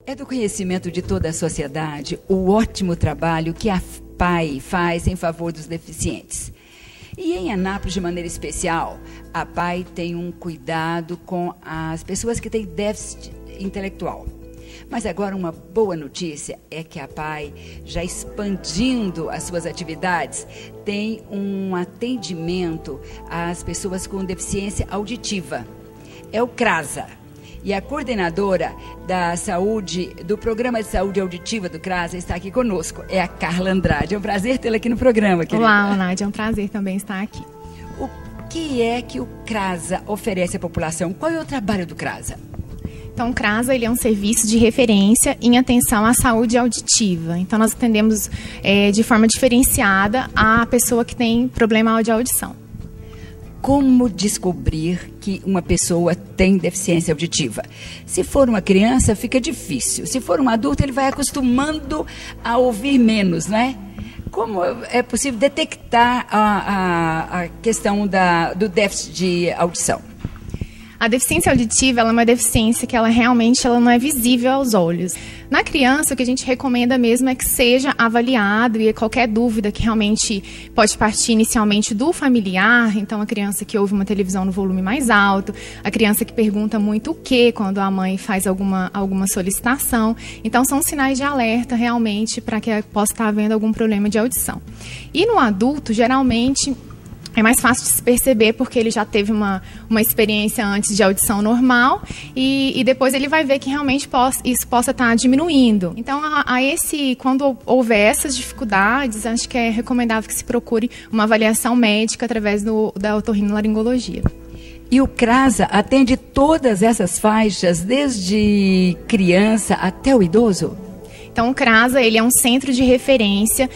É do conhecimento de toda a sociedade o ótimo trabalho que a PAI faz em favor dos deficientes. E em Anápolis, de maneira especial, a PAI tem um cuidado com as pessoas que têm déficit intelectual. Mas agora uma boa notícia é que a PAI, já expandindo as suas atividades, tem um atendimento às pessoas com deficiência auditiva. É o CRASA. E a coordenadora da saúde, do Programa de Saúde Auditiva do CRASA, está aqui conosco. É a Carla Andrade. É um prazer tê-la aqui no programa, querida. Olá, Nádia. É um prazer também estar aqui. O que é que o CRASA oferece à população? Qual é o trabalho do CRASA? Então, o CRASA ele é um serviço de referência em atenção à saúde auditiva. Então, nós atendemos de forma diferenciada a pessoa que tem problema de audição. Como descobrir que uma pessoa tem deficiência auditiva? Se for uma criança, fica difícil. Se for um adulto, ele vai acostumando a ouvir menos, né? Como é possível detectar a questão do déficit de audição? A deficiência auditiva ela é uma deficiência que ela realmente não é visível aos olhos. Na criança, o que a gente recomenda mesmo é que seja avaliado e qualquer dúvida que realmente pode partir inicialmente do familiar. Então, a criança que ouve uma televisão no volume mais alto, a criança que pergunta muito o que quando a mãe faz alguma solicitação. Então, são sinais de alerta realmente para que possa estar havendo algum problema de audição. E no adulto, geralmente, é mais fácil de se perceber porque ele já teve uma experiência antes de audição normal e depois ele vai ver que realmente isso possa estar diminuindo. Então, quando houver essas dificuldades, acho que é recomendável que se procure uma avaliação médica através da otorrinolaringologia. E o CRASA atende todas essas faixas, desde criança até o idoso? Então, o CRASA ele é um centro de referência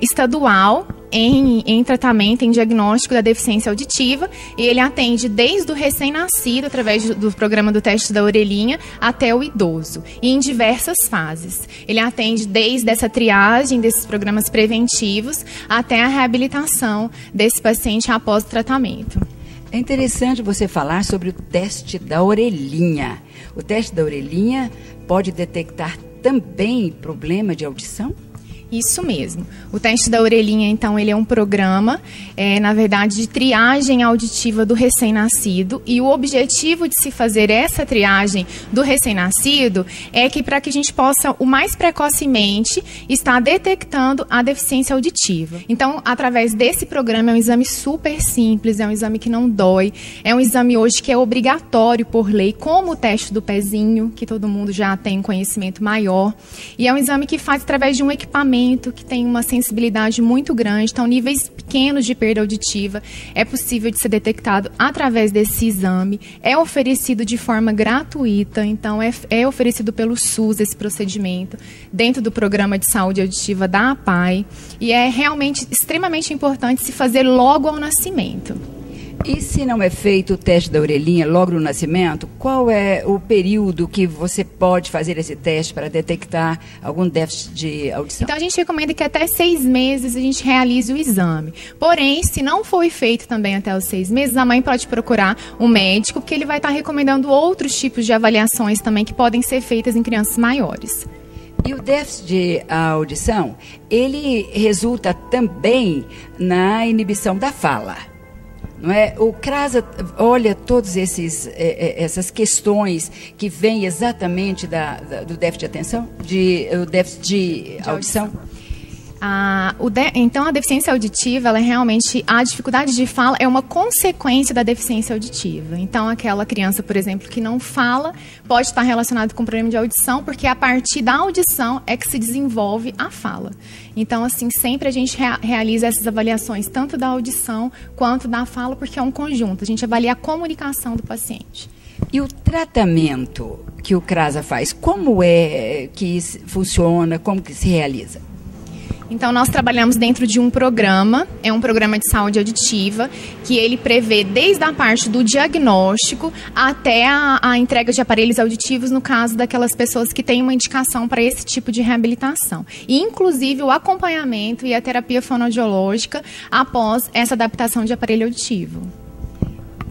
estadual em tratamento, em diagnóstico da deficiência auditiva, e ele atende desde o recém-nascido, através do programa do teste da orelhinha, até o idoso, e em diversas fases. Ele atende desde essa triagem, desses programas preventivos, até a reabilitação desse paciente após o tratamento. É interessante você falar sobre o teste da orelhinha. O teste da orelhinha pode detectar também problema de audição? Isso mesmo. O teste da orelhinha, então, ele é um programa, na verdade, de triagem auditiva do recém-nascido. E o objetivo de se fazer essa triagem do recém-nascido é que para que a gente possa, o mais precocemente, estar detectando a deficiência auditiva. Então, através desse programa, é um exame super simples, é um exame que não dói, é um exame hoje que é obrigatório por lei, como o teste do pezinho, que todo mundo já tem um conhecimento maior. E é um exame que faz através de um equipamento que tem uma sensibilidade muito grande, então níveis pequenos de perda auditiva é possível de ser detectado através desse exame, é oferecido de forma gratuita, então é oferecido pelo SUS esse procedimento, dentro do programa de saúde auditiva da APAI, e é realmente extremamente importante se fazer logo ao nascimento. E se não é feito o teste da orelhinha logo no nascimento, qual é o período que você pode fazer esse teste para detectar algum déficit de audição? Então, a gente recomenda que até 6 meses a gente realize o exame. Porém, se não foi feito também até os 6 meses, a mãe pode procurar um médico, porque ele vai estar recomendando outros tipos de avaliações também que podem ser feitas em crianças maiores. E o déficit de audição, ele resulta também na inibição da fala. Não é? O CRASA olha todas essas questões que vêm exatamente do déficit de atenção, o déficit de audição. Então, a deficiência auditiva, ela realmente, a dificuldade de fala é uma consequência da deficiência auditiva. Então, aquela criança, por exemplo, que não fala, pode estar relacionado com problema de audição, porque a partir da audição é que se desenvolve a fala. Então, assim, sempre a gente realiza essas avaliações, tanto da audição quanto da fala, porque é um conjunto. A gente avalia a comunicação do paciente. E o tratamento que o CRASA faz, como é que funciona, como que se realiza? Então, nós trabalhamos dentro de um programa, é um programa de saúde auditiva, que ele prevê desde a parte do diagnóstico até a entrega de aparelhos auditivos, no caso daquelas pessoas que têm uma indicação para esse tipo de reabilitação. E, inclusive, o acompanhamento e a terapia fonoaudiológica após essa adaptação de aparelho auditivo.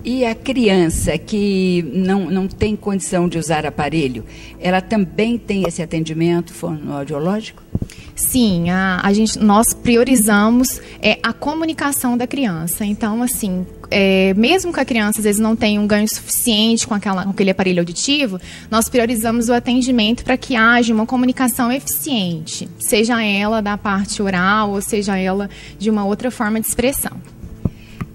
E a criança que não tem condição de usar aparelho, ela também tem esse atendimento fonoaudiológico? Sim, nós priorizamos a comunicação da criança. Então, assim, mesmo que a criança às vezes não tenha um ganho suficiente com aquele aparelho auditivo, nós priorizamos o atendimento para que haja uma comunicação eficiente, seja ela da parte oral ou seja ela de uma outra forma de expressão.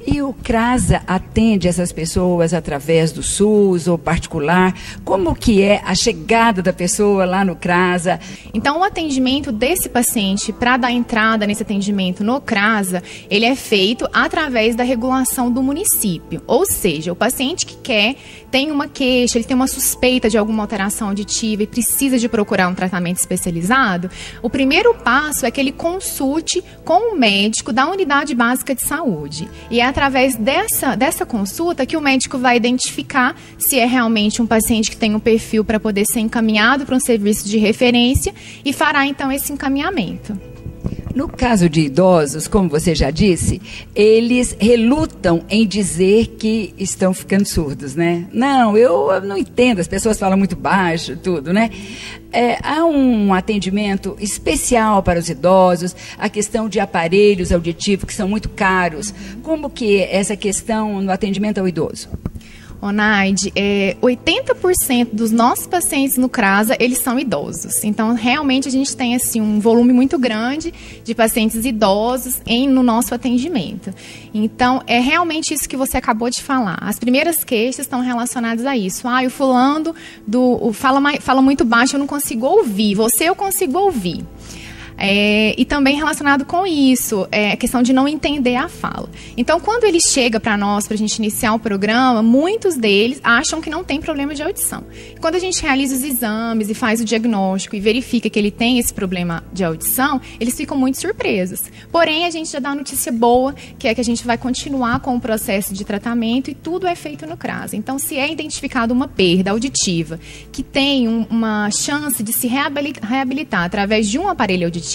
E o CRASA atende essas pessoas através do SUS ou particular? Como que é a chegada da pessoa lá no CRASA? Então, o atendimento desse paciente, para dar entrada nesse atendimento no CRASA, ele é feito através da regulação do município. Ou seja, o paciente que tem uma queixa, ele tem uma suspeita de alguma alteração auditiva e precisa de procurar um tratamento especializado, o primeiro passo é que ele consulte com o médico da unidade básica de saúde. E é através dessa consulta que o médico vai identificar se é realmente um paciente que tem um perfil para poder ser encaminhado para um serviço de referência e fará então esse encaminhamento. No caso de idosos, como você já disse, eles relutam em dizer que estão ficando surdos, né? Não, eu não entendo, as pessoas falam muito baixo, tudo, né? Há um atendimento especial para os idosos, a questão de aparelhos auditivos que são muito caros. Como que é essa questão no atendimento ao idoso? Onaide, 80% dos nossos pacientes no CRASA, eles são idosos. Então, realmente, a gente tem assim, um volume muito grande de pacientes idosos no nosso atendimento. Então, é realmente isso que você acabou de falar. As primeiras queixas estão relacionadas a isso. O fulano fala muito baixo, eu não consigo ouvir. Eu consigo ouvir. E também relacionado com isso, a questão de não entender a fala. Então, quando ele chega para nós, para a gente iniciar o programa, muitos deles acham que não tem problema de audição. Quando a gente realiza os exames e faz o diagnóstico e verifica que ele tem esse problema de audição, eles ficam muito surpresos. Porém, a gente já dá a notícia boa, que é que a gente vai continuar com o processo de tratamento e tudo é feito no CRASA. Então, se é identificada uma perda auditiva que tem uma chance de se reabilitar através de um aparelho auditivo,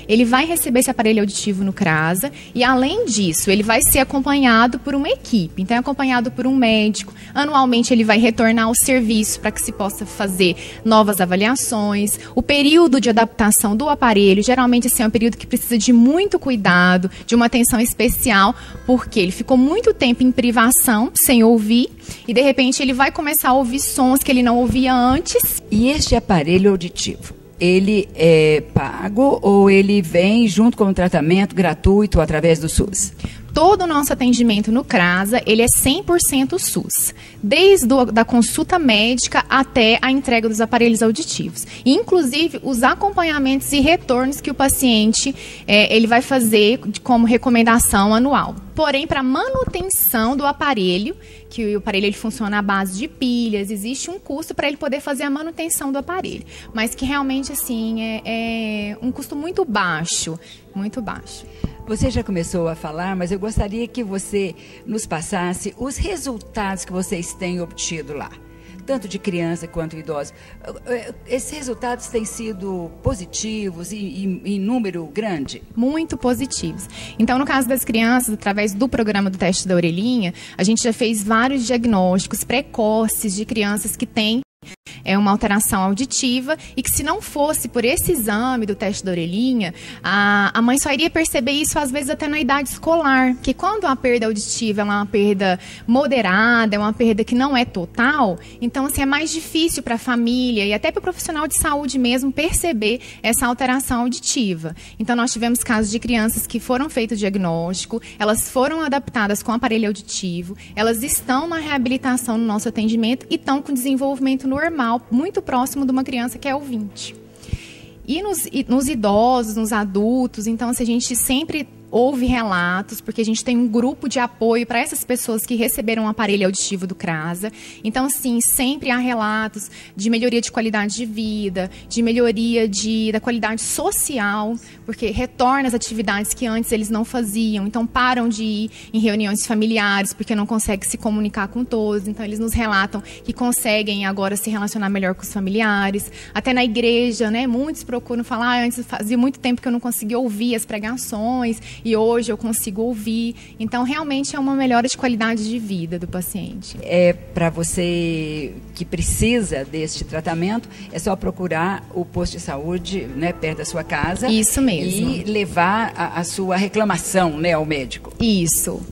ele vai receber esse aparelho auditivo no CRASA e, além disso, ele vai ser acompanhado por uma equipe. Então, é acompanhado por um médico. Anualmente, ele vai retornar ao serviço para que se possa fazer novas avaliações. O período de adaptação do aparelho, geralmente, esse é um período que precisa de muito cuidado, de uma atenção especial, porque ele ficou muito tempo em privação, sem ouvir, e, de repente, ele vai começar a ouvir sons que ele não ouvia antes. E este aparelho auditivo, ele é pago ou ele vem junto com o tratamento gratuito através do SUS? Todo o nosso atendimento no CRASA, ele é 100% SUS, desde da consulta médica até a entrega dos aparelhos auditivos. Inclusive, os acompanhamentos e retornos que o paciente ele vai fazer como recomendação anual. Porém, para manutenção do aparelho, que o aparelho ele funciona à base de pilhas, existe um custo para ele poder fazer a manutenção do aparelho. Mas que realmente, assim, é um custo muito baixo, muito baixo. Você já começou a falar, mas eu gostaria que você nos passasse os resultados que vocês têm obtido lá, tanto de criança quanto idosos. Esses resultados têm sido positivos e em número grande? Muito positivos. Então, no caso das crianças, através do programa do teste da orelhinha, a gente já fez vários diagnósticos precoces de crianças que têm uma alteração auditiva e que, se não fosse por esse exame do teste da orelhinha, a mãe só iria perceber isso às vezes até na idade escolar, que quando a perda auditiva é uma perda moderada, é uma perda que não é total, então assim, é mais difícil para a família e até para o profissional de saúde mesmo perceber essa alteração auditiva. Então, nós tivemos casos de crianças que foram feitos diagnóstico, elas foram adaptadas com aparelho auditivo, elas estão na reabilitação no nosso atendimento e estão com desenvolvimento normal, muito próximo de uma criança que é ouvinte. E nos idosos, nos adultos, então, se a gente sempre ouve relatos, porque a gente tem um grupo de apoio para essas pessoas que receberam um aparelho auditivo do CRASA. Então, sim, sempre há relatos de melhoria de qualidade de vida, de melhoria da qualidade social, porque retorna às atividades que antes eles não faziam. Então, param de ir em reuniões familiares, porque não conseguem se comunicar com todos. Então, eles nos relatam que conseguem agora se relacionar melhor com os familiares. Até na igreja, né, muitos procuram falar, antes fazia muito tempo que eu não conseguia ouvir as pregações. e hoje eu consigo ouvir. Então, realmente é uma melhora de qualidade de vida do paciente. Para você que precisa deste tratamento, é só procurar o posto de saúde, né, perto da sua casa. Isso mesmo. E levar a sua reclamação, né, ao médico. Isso.